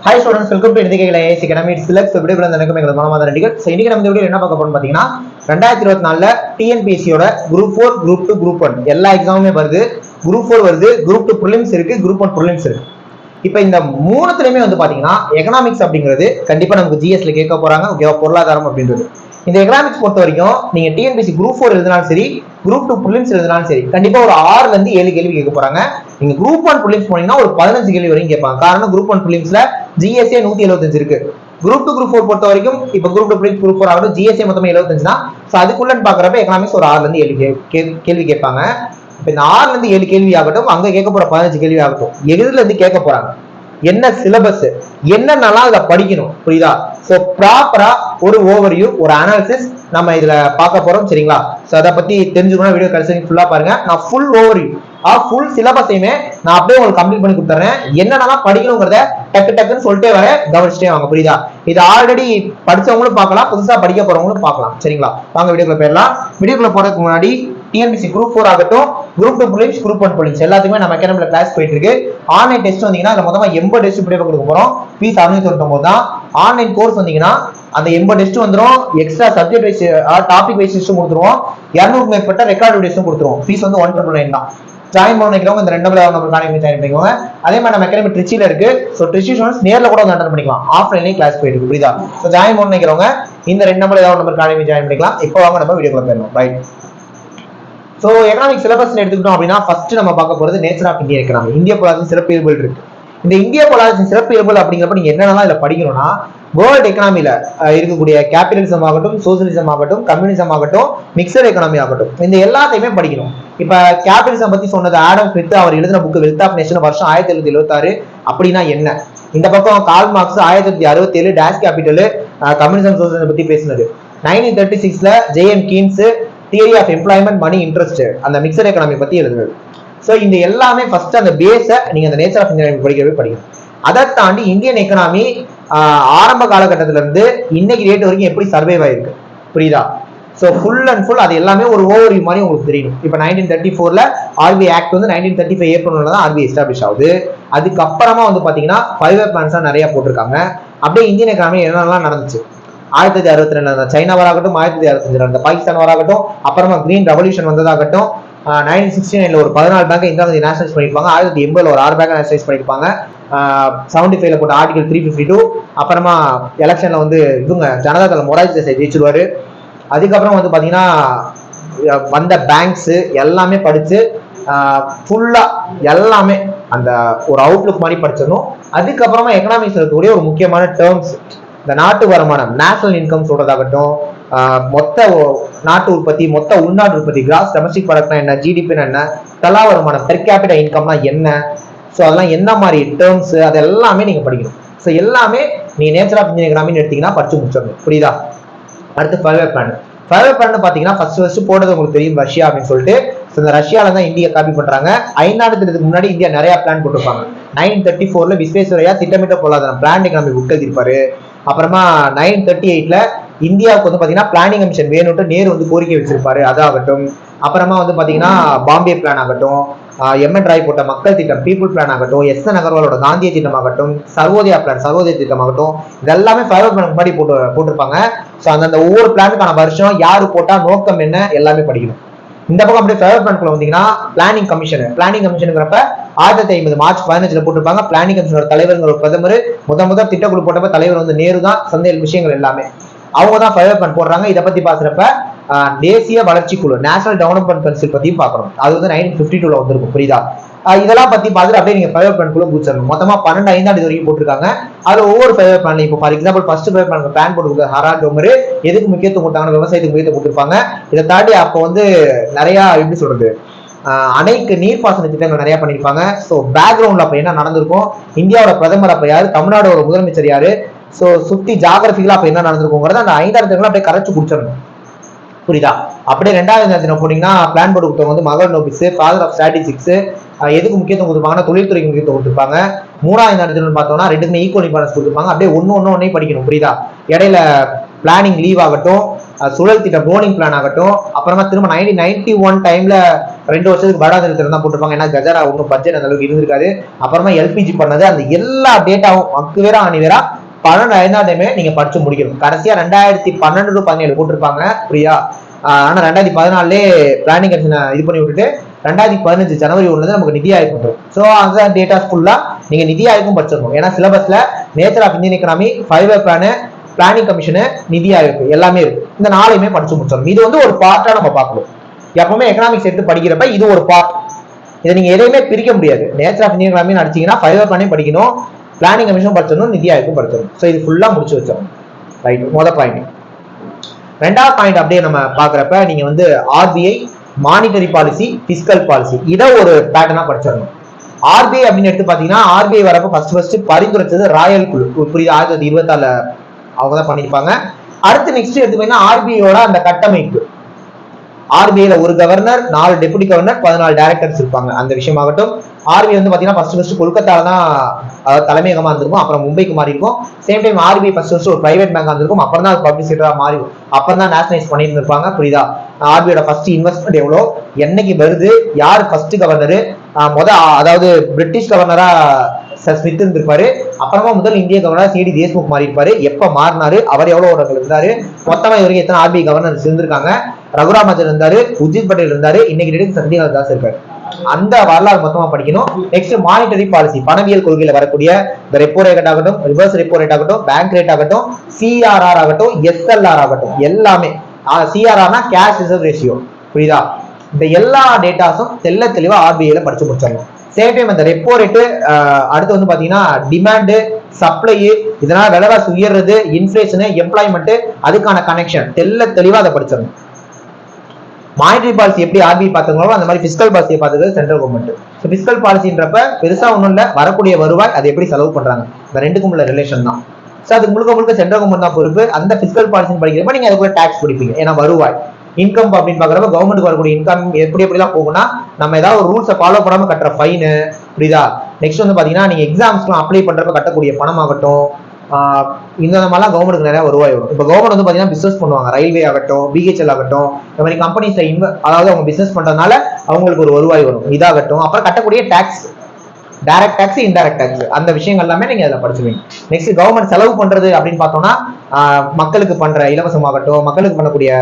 Hi students, welcome to இந்திய IAS academy. சிலக்ஸ் வீடியோல எனக்கு எங்க மனமார்ந்த நன்றிகள். சோ இன்னைக்கு நம்ம இந்த வீடியோல என்ன பார்க்க போறோம் பாத்தீங்கன்னா 2024ல டிஎன்பிஎஸ்சியோட குரூப் 4, குரூப் 2, குரூப் 1 எல்லா எக்ஸாமுமே வருது. குரூப் 4 வருது, குரூப் 2 ப்ரிலிம்ஸ் இருக்கு, குரூப் 1 ப்ரிலிம்ஸ் இருக்கு. இப்போ இந்த மூணுத்துலயுமே வந்து பாத்தீங்கன்னா எகனாமிக்ஸ் அப்படிங்கிறது கண்டிப்பா நமக்கு ஜிஎஸ்ல கேட்க போறாங்க. ஓகேவா, பொருளாதாரம் அப்படின்றது. இந்த எகனாமிக்ஸ் பொறுத்த வரைக்கும் நீங்க டிஎன்பிஎஸ்சி குரூப் 4 எழுதினாலும் சரி, குரூப் 2 ப்ரிலிம்ஸ் எழுதினாலும் சரி, கண்டிப்பா ஒரு 6ல இருந்து 7 கேள்வி கேட்க போறாங்க. நீங்க குரூப் 1 ப்ரிலிம்ஸ் போனீங்கன்னா ஒரு 15 கேள்வி வரைக்கும் கேட்பாங்க. காரணம் குரூப் 1 ப்ரிலிம்ஸ்ல ஜிஎஸ்ஏ 175 இருக்கு. குரூப் 2 குரூப் 4 பொறுத்த வரைக்கும் இப்ப குரூப் 2 ப்ரிலிம்ஸ் குரூப் 4 ஆகட்டும், ஜிஎஸ்ஏ மொத்தம் 75 தான். சோ அதுக்குள்ள பாக்குறப்ப எகனாமிக்ஸ் ஒரு 6ல இருந்து 7 கேள்வி கேட்பாங்க. இப்ப இந்த 6ல இருந்து 7 கேள்வி ஆகட்டும், அங்க கேட்க போற 15 கேள்வி ஆகட்டும், எதுல இருந்து கேட்க போறாங்க, என்ன சிலபஸ், என்னென்னலாம் அதை படிக்கணும், புரியுதா? சோ ப்ராப்பரா ஒரு ஓவர்வியூ, ஒரு அனாலிசிஸ் நம்ம இதுல பார்க்க போறோம். சரிங்களா? சோ அதை பத்தி தெரிஞ்சுக்கணும், வீடியோ கடைசி ஃபுல்லா பாருங்க. நான் ஃபுல் ஓவர்வியூ ஃபுல் சிலபஸையுமே நான் அப்படியே உங்களுக்கு கம்ப்ளீட் பண்ணி கொடுத்துறேன். என்னென்னலாம் படிக்கணுங்கிறத டக்கு டக்குன்னு சொல்லிட்டே வர, கவனிச்சுட்டே வாங்க. புரியுதா? இது ஆல்ரெடி படிச்சவங்களும் பார்க்கலாம், புதுசா படிக்க போறவங்களும் பார்க்கலாம். சரிங்களா? வாங்க வீடியோக்குள்ள போயிடலாம். வீடியோக்குள்ள போறதுக்கு முன்னாடி டிஎன்பிஎஸ்சி குரூப் 4 ஆகட்டும், குரூப் 2 ப்ரிலிம்ஸ், குரூப் 1 ப்ரிலிம்ஸ் எல்லாத்துக்குமே நம்ம அகாடமில கிளாஸ் போயிட்டு இருக்கு. ஆன்லைன் டெஸ்ட் வந்தீங்கன்னா அதுல மொத்தமா 80 டெஸ்ட் இப்படியே கொடுக்க போறோம். ஃபீஸ் 699 தான். ஆன்லைன் கோர்ஸ் வந்தீங்கன்னா அந்த 80 டெஸ்ட் வந்துரும். Extra subject wise topic wise test கொடுத்துருவோம். 200க்கு மேற்பட்ட ரெக்கார்டு டெஸ்ட்டும் கொடுத்துருவோம். ஃபீஸ் வந்து 199 தான். ஜாயின் பண்ண நினைக்கிறவங்க இந்த 2 நம்பர் கான்டாக்ட் ஜாயின் பண்ணிக்கோங்க. அதே மாதிரி நம்ம அகாடமி ட்ரிச்சில இருக்கு. ஸோ ட்ரிச்சி ஸ்டூடெண்ட்ஸ் நேரில் கூட வந்து அட்டன் பண்ணிக்கலாம், ஆஃப்லைன்லேயே கிளாஸ் போயிட்டு இருக்கு. புரியுதா? ஸோ ஜாயின் பண்ண நினைக்கிறவங்க இந்த 2 நம்பர் நம்பர் கான்டாக்ட் ஜாயின் பண்ணிக்கலாம். இப்போ வாங்க நம்ம வீடியோக்குள்ள போயிடலாம். ரைட். சோ எகனாமிக் சிலபஸ் எடுத்துக்கிட்டோம் அப்படின்னா ஃபர்ஸ்ட் நம்ம பார்க்க போறது நேச்சர் ஆஃப் இந்தியன் எகனாமி. இந்திய பொருளாதார சிறப்பியல்புகள் இருக்கு. இந்த இந்திய பொருளாதார சிறப்பியல்புகள் அப்படிங்கிறப்ப நீங்க என்னென்னலாம் இதுல படிக்கணும்னா, வேர்ல்ட் எக்கனாமில இருக்கக்கூடிய கேபிட்டலிசம் ஆகட்டும், சோசியலிசம் ஆகட்டும், கம்யூனிசம் ஆகட்டும், மிக்சர் எக்கனாமி ஆகட்டும், இந்த எல்லாத்தையுமே படிக்கணும். இப்ப கேபிட்டலிசம் பத்தி சொன்னது ஆடம் ஸ்மித், அவர் எழுதின புக் வெல்த் ஆஃப் நேஷன், வருஷம் 1776. அப்படின்னா என்ன? இந்த பக்கம் Karl Marx 1867 Das Kapital communism socialism பத்தி பேசினது. 1936ல JM Keynes theory of employment, money, interest, அந்த மிக்சர் எக்கனாமி பத்தி எழுதுறது. ஸோ இந்த எல்லாமே ஃபர்ஸ்ட் அந்த பேஸை நீங்க அந்த நேச்சர் ஆஃப் இந்தியன் படிக்கவே படிக்கணும். அதை தாண்டி இந்தியன் எக்கனாமி ஆரம்ப காலகட்டத்தில இருந்து இன்னைக்கு டேட் வரைக்கும் எப்படி சர்வைவ் ஆயிருக்கு, புரியுதா? ஸோ ஃபுல் அண்ட் ஃபுல் அது எல்லாமே ஒரு ஓவர்வியூ மாதிரி உங்களுக்கு தெரியும். இப்போ 1934ல ஆர்பிஐ ஆக்ட் வந்து 1935 ஏப்ரல் தான் ஆர்பிஐ எஸ்டாப்ளிஷ் ஆகுது. அதுக்கப்புறமா வந்து பாத்தீங்கன்னா 5 இயர் பிளான்ஸா நிறைய போட்டிருக்காங்க. அப்படியே இந்தியன் எக்கனாமி என்னென்னலாம் நடந்துச்சு, 1962 சைனா வராகட்டும், 1965 நடந்த பாகிஸ்தான் வராகட்டும், அப்புறமா கிரீன் ரெவல்யூஷன் வந்ததாகட்டும், 1969ல ஒரு 14 பேங்க் இந்தியா நேஷனலைஸ் பண்ணிருப்பாங்க. 1980ல ஒரு 6 பேங்க் நேஷனலைஸ் பண்ணிருப்பாங்க. 75ல போட்ட ஆர்டிகல் 352. அப்புறமா எலெக்ஷன்ல வந்து இவங்க ஜனதா தளம் மொராஜி தேசாய் ஜெயிச்சிருவாரு. அதுக்கப்புறம் வந்து பாத்தீங்கன்னா வந்த பேங்க்ஸ் எல்லாமே படிச்சு ஃபுல்லா எல்லாமே அந்த ஒரு அவுட்லுக் மாதிரி படிச்சிடணும். அதுக்கப்புறமா எக்கனாமிக்ஸ் இருக்கக்கூடிய ஒரு முக்கியமான டேர்ம்ஸ், இந்த நாட்டு வருமானம், நேஷனல் இன்கம் சொல்றதாகட்டும், மொத்த நாட்டு உற்பத்தி, மொத்த உள்நாட்டு உற்பத்தி, கிராஸ் டொமஸ்டிக் ப்ராடக்ட்னா என்ன, ஜிடிபினா என்ன, தலா வருமானம், பெர் கேபிட்டா இன்கம்னா என்ன, ஸோ அதெல்லாம் என்ன மாதிரி டேர்ம்ஸ், அது எல்லாமே நீங்க படிக்கணும். ஸோ எல்லாமே நீங்க நேச்சர் ஆஃப் இந்தியன் எக்கனாமின்னு எடுத்தீங்கன்னா படிச்சு முடிச்சிடணும். புரியுதா? அடுத்து 5 இயர் பிளான். 5 இயர் பிளான் பாத்தீங்கன்னா ஃபர்ஸ்ட் போடுறது உங்களுக்கு தெரியும், ரஷ்யா அப்படின்னு சொல்லிட்டு. இந்த ரஷ்யால தான் இந்தியா காப்பி பண்றாங்க. 5ஆண்டு திட்டத்துக்கு முன்னாடி இந்தியா நிறைய பிளான் போட்டிருப்பாங்க. 1934ல விஸ்வேஸ்வரையா திட்டமிட்ட பொருளாதாரம் பிளான் எக்கனாமி புக் எழுதிருப்பாரு. அப்புறமா 1938ல இந்தியாவுக்கு வந்து பாத்தீங்கன்னா பிளானிங் கமிஷன் வேணும்ட்டு நேரு வந்து கோரிக்கை வச்சிருப்பாரு, அதாகட்டும். அப்புறமா வந்து பாத்தீங்கன்னா பாம்பே பிளான் ஆகட்டும், எம்என் ராய் போட்ட மக்கள் திட்டம் பீப்புள் பிளான் ஆகட்டும், எஸ்என் அகர்வாலோட காந்திய திட்டம் ஆகட்டும், சர்வோதயா பிளான் சர்வோதய திட்டம் ஆகட்டும், இதெல்லாமே 5 இயர் பிளான் முன்னாடி போட்டிருப்பாங்க. ஸோ அந்த ஒவ்வொரு பிளானுக்கான வருஷம், யாரு போட்டா, நோக்கம் என்ன, எல்லாமே படிக்கணும். இந்த பக்கம் அப்படியே 5 இயர் பிளான்குள்ள வந்தீங்கன்னா பிளானிங் கமிஷனுங்கிறப்ப 1950 மார்ச் 15ல போட்டிருப்பாங்க. பிளானிங் கமிஷனோட தலைவருங்கிற ஒரு பிரதமர், முதல் திட்டக்குழு போட்டப்ப தலைவர் வந்து நேரு தான். சந்தையில் விஷயங்கள் எல்லாமே அவங்க தான் 5 இயர் பிளான் போடுறாங்க. இதை பத்தி பாக்குறப்ப தேசிய வளர்ச்சி குழு, நேஷனல் டெவலப்மெண்ட் கவுன்சில் பத்தியும் பார்க்கணும். அது வந்து 1952ல வந்திருக்கும். புரியுதா? இதெல்லாம் பத்தி பார்த்துட்டு அப்படியே நீங்க 5 இயர் பிளான் குள்ள பூச்சிடணும். மொத்தமா 12 5ஆண்டு வரைக்கும் போட்டிருக்காங்க. அது ஒவ்வொரு 5 இயர் பிளான், இப்போ for example first 5 year plan plan போட்டு ஹராட் டோமர் எதுக்கு முக்கியத்துவம் கொடுத்தாங்கன்னு விவசாயத்துக்கு முக்கியத்துவம் கொடுத்துருப்பாங்க. இதை தாண்டி அப்போ வந்து நிறைய எப்படி சொல்றது, அணைக்கு நீர்ப்பாசன திட்டங்கள் நிறைய பண்ணிருப்பாங்க. ஸோ பேக்ரவுண்ட்ல அப்ப என்ன நடந்திருக்கும், இந்தியாவோட பிரதமர் அப்ப யாரு, தமிழ்நாடோட முதலமைச்சர் யாரு, ஸோ சுத்தி ஜாகிரபிக்கலா அப்ப என்ன நடந்திருக்குங்கிறத அந்த 5ஆண்டு திட்டங்களை அப்படியே கரைச்சு குடிச்சிடணும். புரியுதா? அப்படியே 2வது தினம் போனீங்கன்னா பிளான் போர்டு கொடுத்தவங்க வந்து மகள் நோபிஸ், ஃபாதர் ஆஃப் ஸ்ட்ராட்டஜிக்ஸ், எதுக்கு முக்கியத்துவம் கொடுத்துருப்பாங்கன்னா தொழில்துறைக்கு முக்கியத்துவம் கொடுத்துருப்பாங்க. 3வது தினம் பார்த்தோம்னா ரெண்டுக்குமே ஈக்குவல் இம்பார்ட்டன்ஸ் கொடுத்துருப்பாங்க. அப்படியே ஒன்னே படிக்கணும். புரியுதா? இடையில பிளானிங் லீவ் ஆகட்டும், சுழல் திட்டம் ரோனிங் பிளான் ஆகட்டும், அப்புறமா திரும்ப 1991 டைம்ல 2 வருஷத்துக்கு படாத திட்டம் தான் போட்டிருப்பாங்க. ஏன்னா கஜரா ஒன்றும் பட்ஜெட் அந்த அளவுக்கு இருந்திருக்காது. அப்புறமா எல்பிஜி பண்ணது, அந்த எல்லா டேட்டாவும் அக்கு வேற ஆணி வேற 12 டைமே நீங்க படிச்சு முடிக்கணும். கடைசியா 2012 to 17 போட்டிருப்பாங்க, புரியா? ஆனா 2014 பிளானிங் கமிஷனை இது பண்ணி விட்டுட்டு 2015 ஜனவரி 1 நமக்கு நிதி ஆயோக் வந்துடும். ஸோ அந்த டேட்டாஸ் ஃபுல்லா நீங்க நிதி ஆயோக்கும் படிச்சிருக்கணும். ஏன்னா சிலபஸ்ல nature of Indian economy, 5 plan, planning commission, Niti Aayog எல்லாமே இருக்கு. இந்த 4 படிச்சு முடிச்சிடணும். இது வந்து ஒரு பார்ட்டா நம்ம பார்க்கணும். எப்பவுமே எக்கனாமிக்ஸ் எடுத்து படிக்கிறப்ப இது ஒரு பார்ட். இதை நீங்க எதையுமே பிரிக்க முடியாது. நேச்சர் ஆஃப் இந்தியன் எக்கனாமி அடிச்சீங்கன்னா 5 பிளானே படிக்கணும், பிளானிங் கமிஷன் படிச்சிடணும், நிதி ஆயோக்கும் படிச்சிடணும். ஸோ இது ஃபுல்லா முடிச்சு வச்சிடணும். ரைட், முதல் பாயிண்ட். ரெண்டாவது பாயிண்ட் அப்படியே நம்ம பாக்குறப்ப நீங்க வந்து RBI, monetary policy, fiscal policy, இதை ஒரு பேட்டர்னா படிச்சிடணும். ஆர்பிஐ அப்படின்னு எடுத்து பாத்தீங்கன்னா ஆர்பிஐ வரப்ப ஃபர்ஸ்ட் பரிந்துரைச்சது ராயல் குழு, புரியுது, 1924 அவங்க தான் பண்ணிருப்பாங்க. அடுத்து நெக்ஸ்ட் எடுத்து ஆர்பிஐயோட அந்த கட்டமைப்பு, ஆர்பிஐல ஒரு கவர்னர், 4 டெபுட்டி கவர்னர், 14 டைரக்டர்ஸ் இருப்பாங்க. அந்த விஷயமாகட்டும். ஆர்பிஐ வந்து பாத்தீங்கன்னா ஃபர்ஸ்ட் கொல்கத்தால தான் தலைமையகமா இருந்திருக்கும், அப்புறம் மும்பைக்கு மாறி இருக்கும். சேம் டைம் ஆர்பிஐ ஃபர்ஸ்ட் ஒரு பிரைவேட் பேங்கா இருந்திருக்கும், அப்புறம் தான் பப்ளிசிட்டரா மாறி, அப்புறம் தான் நேஷனலைஸ் பண்ணியிருந்திருப்பாங்க, புரியுதா? ஆர்பிஐயோட ஃபர்ஸ்ட் இன்வெஸ்ட்மெண்ட் எவ்வளோ, என்னைக்கு வருது, யார் ஃபர்ஸ்ட் கவர்னர், அதாவது பிரிட்டிஷ் கவர்னரா ஸ்மித் இருந்திருப்பாரு, அப்புறமா முதல் இந்திய கவர்னர் சிடி தேஷ்முக் மாறி இருப்பாரு, எப்ப மாறினாரு, அவர் எவ்வளவு வருடங்கள் இருந்தாரு, மொத்தமா இது வரைக்கும் எத்தனை ஆர்பிஐ கவர்னர்ஸ் இருந்திருக்காங்க, ரகுராமச்சர் இருந்தாரு, உஜித் பட்டேல் இருந்தாரு, இன்னைக்கு டேட்டுக்கு சத்யநாத் தாஸ் இருக்காரு. அந்த வரலாறு மொத்தமா படிக்கணும். நெக்ஸ்ட் மானிட்டரி பாலிசி, பணவியல் கொள்கையில வரக்கூடிய ரெப்போ ரேட் ஆகட்டும், ரிவர்ஸ் ரெப்போ ரேட் ஆகட்டும், பேங்க் ரேட் ஆகட்டும், சிஆர்ஆர் ஆகட்டும், எஸ்எல்ஆர் ஆகட்டும், எல்லாமே சிஆர்ஆர்னா கேஷ் ரிசர்வ் ரேஷியோ, புரியுதா? இந்த எல்லா டேட்டாஸும் தெளிவா ஆர்பிஐல படிச்சு முடிச்சிடணும். சேம் டைம் அந்த ரெப்போ ரேட்டு, அடுத்து வந்து பாத்தீங்கன்னா டிமாண்டு, சப்ளை, இதனால விலைவாசி உயர்றது, இன்ஃபிளேஷன், எம்ப்ளாய்மெண்ட், அதுக்கான கனெக்ஷன் தெளிவா அதை படிச்சிடணும். மானிட்டரி பாலிசி எப்படி ஆர்பிஐ பார்த்துங்களோ அந்த மாதிரி பிஸ்கல் பாலிசியை பார்த்தது சென்ட்ரல் கவர்மெண்ட். பிஸ்கல் பாலிசின்றப்ப பெருசா ஒன்றும் இல்லை, வரக்கூடிய வருவாய் அதை எப்படி செலவு பண்றாங்க, இந்த ரெண்டுக்கும் உள்ள ரிலேஷன் தான். ஸோ அதுக்கு முழுக்க சென்ட்ரல் கவர்மெண்ட் தான் பொறுப்பு. அந்த பிஸ்கல் பாலிசி படிக்கிறப்ப நீங்க அதுக்குள்ள டாக்ஸ் பிடிப்பீங்க. ஏன்னா வருவாய், இன்கம் அப்படின்னு பாக்குறப்ப கவர்மெண்ட்டுக்கு வரக்கூடிய இன்கம் எப்படிலாம் போகும்னா, நம்ம ஏதாவது ஒரு ரூல்ஸை ஃபாலோ பண்ணாம கட்டுற ஃபைனு, புரியுதா? நெக்ஸ்ட் வந்து பாத்தீங்கன்னா நீங்க எக்ஸாம்ஸ்லாம் அப்ளை பண்றப்ப கட்டக்கூடிய பணம் ஆகட்டும், இந்த மாதிரிலாம் கவர்மெண்ட்டுக்கு நிறைய வருவாய் வரும். இப்போ கவர்மெண்ட் வந்து பாத்தீங்கன்னா பிசினஸ் பண்ணுவாங்க, ரயில்வே ஆகட்டும், பிஹெச்எல் ஆகட்டும், இந்த மாதிரி கம்பெனிஸ் அதாவது அவங்க பிசினஸ் பண்றதுனால அவங்களுக்கு ஒரு வருவாய் வரும், இதாகட்டும். அப்புறம் கட்டக்கூடிய tax, direct tax, indirect tax, அந்த விஷயங்கள் எல்லாமே நீங்க அதில் படிச்சுவீங்க. நெக்ஸ்ட் கவர்மெண்ட் செலவு பண்றது அப்படின்னு பார்த்தோம்னா மக்களுக்கு பண்ற இலவசமாகட்டும், மக்களுக்கு பண்ணக்கூடிய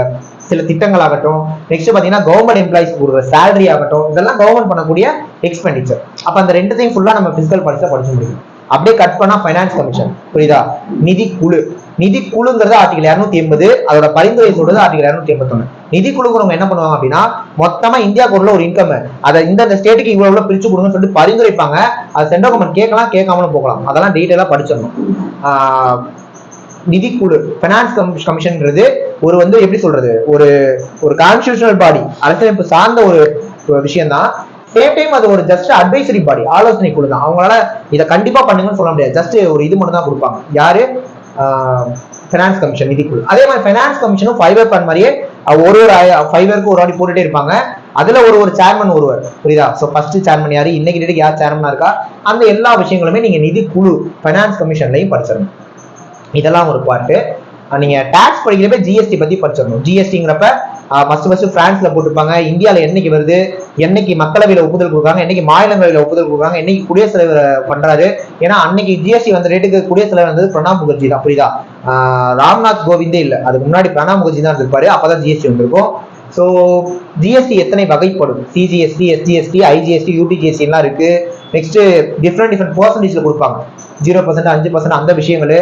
சில திட்டங்கள் ஆகட்டும், நெக்ஸ்ட் பாத்தீங்கன்னா கவர்மெண்ட் எம்ப்ளாயிஸ் கொடுக்குற சேலரி ஆகட்டும், இதெல்லாம் கவர்மெண்ட் பண்ணக்கூடிய எக்ஸ்பெண்டிச்சர். அப்ப அந்த ரெண்டுத்தையும் ஃபுல்லா நம்ம பிசிக்கல் பாலிசியா படிச்சு முடியும். அப்படியே கட் பண்ணா ஃபைனான்ஸ் கமிஷன், புரியுதா? நிதி குழு, நிதி குழுங்கிறது ஆர்டிகல் 280, அதோட பரிந்துரை சொல்றது ஆர்டிகல் 281. நிதி குழுங்கிறவங்க என்ன பண்ணுவாங்க அப்படின்னா, மொத்தமா இந்தியாவுக்கு உள்ள ஒரு இன்கம் அதை இந்த ஸ்டேட்டுக்கு இவ்வளவு பிரிச்சு கொடுங்கன்னு சொல்லிட்டு பரிந்துரைப்பாங்க. அது சென்ட்ரல் கவர்மெண்ட் கேட்கலாம், கேட்காமலும் போகலாம். அதெல்லாம் டீட்டெயிலா படிச்சிடணும். நிதி குழு, பைனான்ஸ் கமிஷன்ன்றது ஒரு வந்து எப்படி சொல்றது, ஒரு கான்ஸ்டிடியூஷனல் பாடி, அரசியலமைப்பு சார்ந்த ஒரு விஷயம் தான். சேம் டைம் அது ஒரு ஜஸ்ட் அட்வைசரி பாடி, ஆலோசனை குழு தான். அவங்களால இதை கண்டிப்பா பண்ணுங்கன்னு சொல்ல முடியாது, ஜஸ்ட் ஒரு இது மட்டும் தான் கொடுப்பாங்க. யாரு? பைனான்ஸ் கமிஷன், நிதிக்குழு. அதே மாதிரி பைனான்ஸ் கமிஷனும் 5 இயர் பிளான் மாதிரியே ஒரு 5 இயருக்கு ஒரு வாட்டி போட்டுட்டே இருப்பாங்க. அதுல ஒரு சேர்மன் ஒருவர், புரியுதா? சோ ஃபர்ஸ்ட் சேர்மன் யாரு, இன்னைக்கு டேட்டுக்கு யார் சேர்மனா இருக்கா, அந்த எல்லா விஷயங்களுமே நீங்க நிதி குழு பைனான்ஸ் கமிஷன்லையும் படிச்சிடணும். இதெல்லாம் ஒரு பார்ட்டு. நீங்க டாக்ஸ் படிக்கிறப்ப ஜிஎஸ்டி பத்தி படிச்சிடணும். ஜிஎஸ்டிங்கிறப்ப ஃபர்ஸ்ட் பிரான்ஸ்ல போட்டுப்பாங்க, இந்தியாவில என்னைக்கு வருது, என்னைக்கு மக்களவையில ஒப்புதல் கொடுக்குறாங்க, என்னைக்கு மாநிலங்களவையில ஒப்புதல் கொடுக்குறாங்க, என்னைக்கு குடியரசுத் தலைவர் பண்றாரு. ஏன்னா அன்னைக்கு ஜிஎஸ்டி வந்த ரேட்டுக்கு குடியரசுத் தலைவர் வந்தது பிரணாப் முகர்ஜி தான், புரியுதா? ராம்நாத் கோவிந்தே இல்ல, அதுக்கு முன்னாடி பிரணாப் முகர்ஜி தான் இருப்பாரு, அப்பதான் ஜிஎஸ்டி வந்திருக்கும். ஸோ ஜிஎஸ்டி எத்தனை வகைப்படும், சிஜிஎஸ்டி, எஸ்ஜிஎஸ்டி, ஐஜிஎஸ்டி, யூடிஜிஎஸ்டி எல்லாம் இருக்கு. நெக்ஸ்ட் டிஃப்ரெண்ட் பெர்சன்டேஜ்ல கொடுப்பாங்க, 0%, 5%, அந்த விஷயங்கள்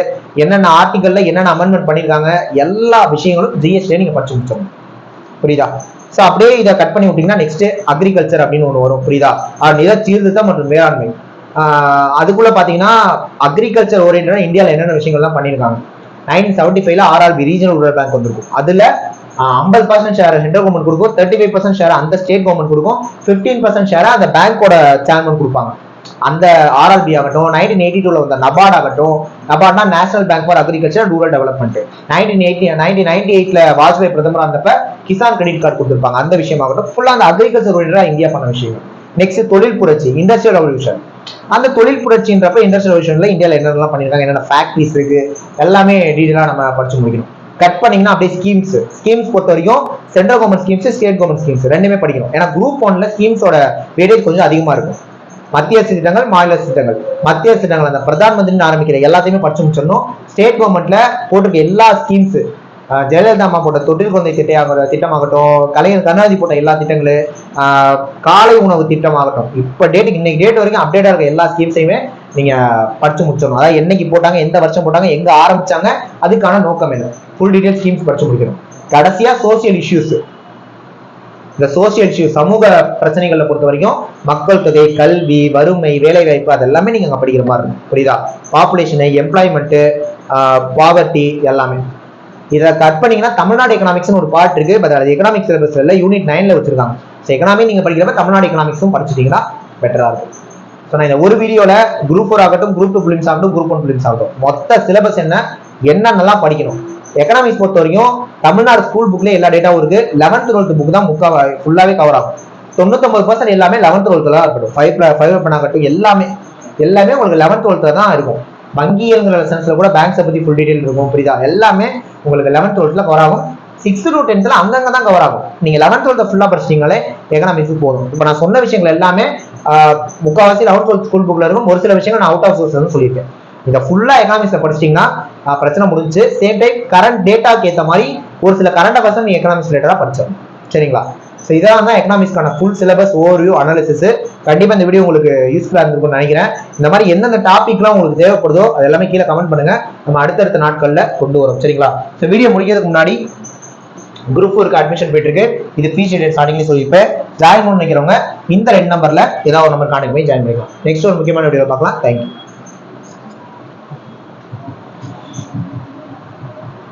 என்னென்ன ஆர்டிகல்ல என்னென்ன அமெண்ட்மெண்ட் பண்ணிருக்காங்க, எல்லா விஷயங்களும் ஜிஎஸ்டி நீங்க படிச்சு முடிச்சோம், புரியுதா? சோ அப்படியே இதை கட் பண்ணி விட்டீங்கன்னா நெக்ஸ்ட் அக்ரிகல்ச்சர் அப்படின்னு ஒண்ணு வரும், புரியுதா? நில சீர்திருத்தம் மற்றும் வேளாண்மை. அதுக்குள்ள பாத்தீங்கன்னா அக்ரிகல்ச்சர் ஓரியன்டா இந்தியாவில் என்னென்ன விஷயங்கள்லாம் பண்ணிருக்காங்க. 1975ல ஆர்ஆர்பி ரீஜனல் ரூரல் பேங்க் வந்திருக்கும். அதுல 50% ஷேர் சென்ட்ரல் கவர்மெண்ட் கொடுக்கும், 35% ஷேர் அந்த ஸ்டேட் கவர்மெண்ட் கொடுக்கும், 15% ஷேர் அந்த பேங்கோட சேர்மன் கொடுப்பாங்க. அந்த ஆர்ஆர்பி ஆகட்டும், 1982ல வந்த நபார்ட் ஆகட்டும், நபார்ட்னா National Bank for Agriculture and Rural Development. 1998ல வாஜ்பாய் பிரதமர் வந்தப்ப கிசான் கிரெடிட் கார்டு கொடுத்துருப்பாங்க. அந்த விஷயம் ஆகட்டும், ஃபுல்லா அந்த அக்ரிகல்ச்சர் ஓரியன்டா இந்தியா பண்ண விஷயம். நெக்ஸ்ட் தொழில் புரட்சி, இண்டஸ்ட்ரியல் ரெவல்யூஷன். அந்த தொழில் புரட்சின்றப்ப இண்டஸ்ட்ரியல் ரெவல்யூஷன்ல இந்தியாவில் என்னென்னலாம் பண்ணிருக்காங்க, என்னென்ன ஃபேக்டரிஸ் இருக்கு, எல்லாமே டீடைலா நம்ம படிச்சு முடிக்கணும். கட் பண்ணீங்கன்னா அப்படியே ஸ்கீம்ஸ் பொறுத்த வரைக்கும் central government schemes, state government schemes ரெண்டுமே படிக்கணும். ஏன்னா குரூப் 1ல ஸ்கீம்ஸோட வெயிட்டேஜ் கொஞ்சம் அதிகமா இருக்கும். மத்திய அரசு திட்டங்கள், மாநில அரசு திட்டங்கள். மத்திய அரசு திட்டங்கள் அந்த பிரதான் மந்திரின்னு ஆரம்பிக்கிற எல்லாத்தையுமே படிச்சு முடிச்சிடணும். ஸ்டேட் கவர்மெண்ட்ல போட்டிருக்க எல்லா ஸ்கீம்ஸ், ஜெயலலிதா அம்மா போட்ட தொட்டில் குழந்தை திட்டமாகட்டும், கலைஞர் கருணாநிதி போட்ட எல்லா திட்டங்களும், காலை உணவு திட்டமாகட்டும், இப்ப இன்னைக்கு டேட் வரைக்கும் அப்டேட்டா இருக்க எல்லா ஸ்கீம்ஸையுமே நீங்க படிச்சு முடிச்சிடணும். அதாவது என்னைக்கு போட்டாங்க, எந்த வருஷம் போட்டாங்க, எங்க ஆரம்பிச்சாங்க, அதுக்கான நோக்கம் என்ன, ஃபுல் டீடைல் ஸ்கீம்ஸ் படிச்சு முடிக்கணும். கடைசியா சோசியல் இஷ்யூஸ். இந்த சோசியல் இஷ்யூ, சமூக பிரச்சனைகளை பொறுத்த வரைக்கும் மக்கள் தொகை, கல்வி, வறுமை, வேலை வாய்ப்பு, அதெல்லாமே நீங்க அங்க படிக்கிற மாதிரி இருக்கும். புரியுதா? பாப்புலேஷன், எம்ப்ளாய்மெண்ட், பாவர்ட்டி எல்லாமே. இதை கட் பண்ணீங்கன்னா தமிழ்நாடு எக்கனாமிக்ஸ்னு ஒரு பார்ட் இருக்கு. பட் அது எக்கனாமிக்ஸ் சிலபஸ் இல்லை, யூனிட் 9ல வச்சிருக்காங்க. ஸோ எக்கனாமி நீங்க படிக்கிறப்ப தமிழ்நாடு எக்கனாமிக்ஸும் படிச்சுட்டீங்கன்னா பெட்டரா இருக்கும். ஸோ நான் இந்த ஒரு வீடியோல குரூப் 4 ஆகட்டும், குரூப் 2 பிலிம்ஸ் ஆகட்டும், குரூப் 1 பிலிம்ஸ் ஆகட்டும், மொத்த சிலபஸ் என்னென்னலாம் படிக்கணும். எக்கனாமிக்ஸ் பொறுத்த வரைக்கும் தமிழ்நாடு ஸ்கூல் புக்ல எல்லா டேட்டாவும் இருக்கு. 11th 12th புக் தான் ஃபுல்லாவே கவர் ஆகும். 99% எல்லாமே 11th 12th தான் இருக்கட்டும். 5 ஆகட்டும், எல்லாமே உங்களுக்கு 11th 12th தான் இருக்கும். வங்கியல்ங்கிற சென்ஸ்ல கூட பேங்க்ஸை பத்தி ஃபுல் டீடைல் இருக்கும். புரியுதா? எல்லாமே உங்களுக்கு 11th 12th கவர் ஆகும். 6th to 10th அங்கங்க தான் கவர் ஆகும். நீங்க 11th 12th ஃபுல்லா படிச்சிட்டீங்களே எக்கனாமிக்ஸ் போதும். இப்போ நான் சொன்ன விஷயங்கள் எல்லாமே முக்கால்வாசி 11th 12th ஸ்கூல் புக்ல இருக்கும். ஒரு சில விஷயங்கள் நான் அவுட் ஆஃப் சோர்ஸ் சொல்லியிருக்கேன். இதை ஃபுல்லா எக்கனாமிக்ஸ்ல படிச்சிட்டீங்கன்னா பிரச்சனை முடிஞ்சு. சேம் டைம் கரண்ட் டேட்டாக்கு ஏற்ற மாதிரி ஒரு சில கரண்ட் அஃபேர்ஸ் நீங்க எக்கனாமிக்ஸ் ரிலேட்டடா படிச்சிடணும். சரிங்களா? ஸோ இதான் தான் எக்கனாமிக்ஸ்க்கான ஃபுல் சிலபஸ் ஓவர்வியூ அனாலிசிஸ். கண்டிப்பா இந்த வீடியோ உங்களுக்கு யூஸ்ஃபுல்லா இருந்திருக்கும்னு நினைக்கிறேன். இந்த மாதிரி எந்தெந்த டாபிக்லாம் உங்களுக்கு தேவைப்படுதோ அது எல்லாமே கீழே கமெண்ட் பண்ணுங்க. நம்ம அடுத்தடுத்த நாட்கள்ல கொண்டு வரோம். சரிங்களா? ஸோ வீடியோ முடிக்கிறதுக்கு முன்னாடி குரூப் 4க்கு அட்மிஷன் போயிட்டு இருக்கு. இது ஃபீஸ் டேட் ஸ்டார்டிங்ல சொல்லியிருப்பேன். ஜாயின் பண்ண நினைக்கிறவங்க இந்த 2 நம்பர்ல ஏதாவது ஒரு நம்பர் கான்டாக்ட் பண்ணி ஜாயின் பண்ணிக்கலாம். நெக்ஸ்ட் ஒரு முக்கியமான வீடியோ பார்க்கலாம். தேங்க்யூ.